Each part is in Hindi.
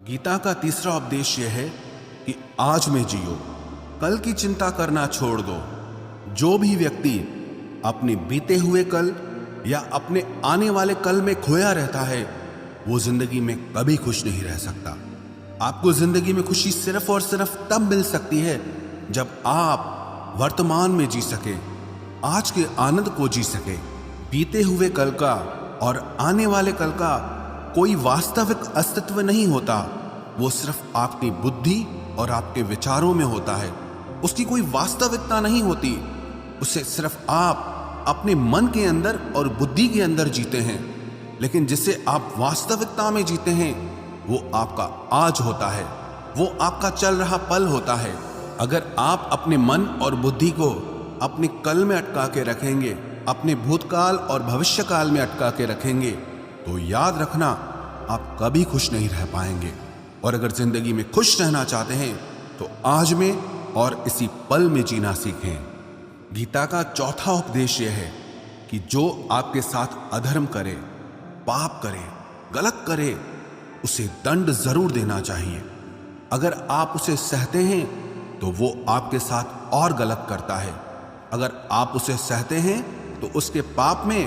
गीता का तीसरा उपदेश यह है कि आज में जियो, कल की चिंता करना छोड़ दो। जो भी व्यक्ति अपने बीते हुए कल या अपने आने वाले कल में खोया रहता है, वो जिंदगी में कभी खुश नहीं रह सकता। आपको जिंदगी में खुशी सिर्फ और सिर्फ तब मिल सकती है जब आप वर्तमान में जी सके, आज के आनंद को जी सके। बीते हुए कल का और आने वाले कल का कोई वास्तविक अस्तित्व नहीं होता, वो सिर्फ आपकी बुद्धि और आपके विचारों में होता है। उसकी कोई वास्तविकता नहीं होती, उसे सिर्फ आप अपने मन के अंदर और बुद्धि के अंदर जीते हैं। लेकिन जिसे आप वास्तविकता में जीते हैं, वो आपका आज होता है, वो आपका चल रहा पल होता है। अगर आप अपने मन और बुद्धि को अपने कल में अटका के रखेंगे, अपने भूतकाल और भविष्यकाल में अटका के रखेंगे, तो याद रखना आप कभी खुश नहीं रह पाएंगे। और अगर जिंदगी में खुश रहना चाहते हैं तो आज में और इसी पल में जीना सीखें। गीता का चौथा उपदेश यह है कि जो आपके साथ अधर्म करे, पाप करे, गलत करे, उसे दंड जरूर देना चाहिए। अगर आप उसे सहते हैं तो वो आपके साथ और गलत करता है। अगर आप उसे सहते हैं तो उसके पाप में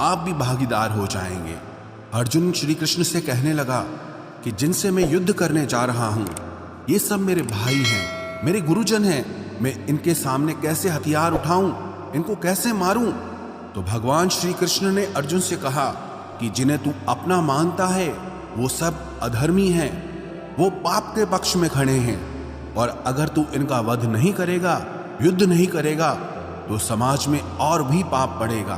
आप भी भागीदार हो जाएंगे। अर्जुन श्री कृष्ण से कहने लगा कि जिनसे मैं युद्ध करने जा रहा हूं, ये सब मेरे भाई हैं, मेरे गुरुजन हैं। मैं इनके सामने कैसे हथियार उठाऊं, इनको कैसे मारूं? तो भगवान श्री कृष्ण ने अर्जुन से कहा कि जिन्हें तू अपना मानता है वो सब अधर्मी हैं, वो पाप के पक्ष में खड़े हैं। और अगर तू इनका वध नहीं करेगा, युद्ध नहीं करेगा, तो समाज में और भी पाप बढ़ेगा।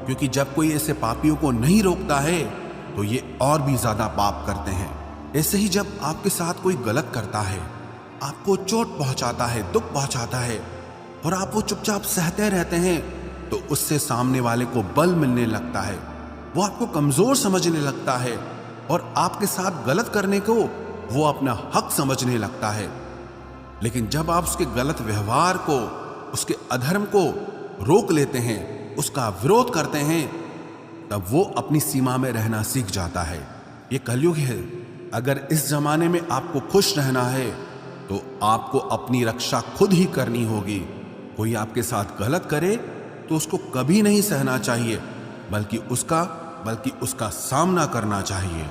क्योंकि जब कोई ऐसे पापियों को नहीं रोकता है तो ये और भी ज्यादा पाप करते हैं। ऐसे ही जब आपके साथ कोई गलत करता है, आपको चोट पहुंचाता है, दुख पहुंचाता है, और आप वो चुपचाप सहते रहते हैं, तो उससे सामने वाले को बल मिलने लगता है, वो आपको कमजोर समझने लगता है और आपके साथ गलत करने को वो अपना हक समझने लगता है। लेकिन जब आप उसके गलत व्यवहार को, उसके अधर्म को रोक लेते हैं, उसका विरोध करते हैं, तब वो अपनी सीमा में रहना सीख जाता है। ये कलयुग है। अगर इस जमाने में आपको खुश रहना है तो आपको अपनी रक्षा खुद ही करनी होगी। कोई आपके साथ गलत करे तो उसको कभी नहीं सहना चाहिए, बल्कि उसका सामना करना चाहिए।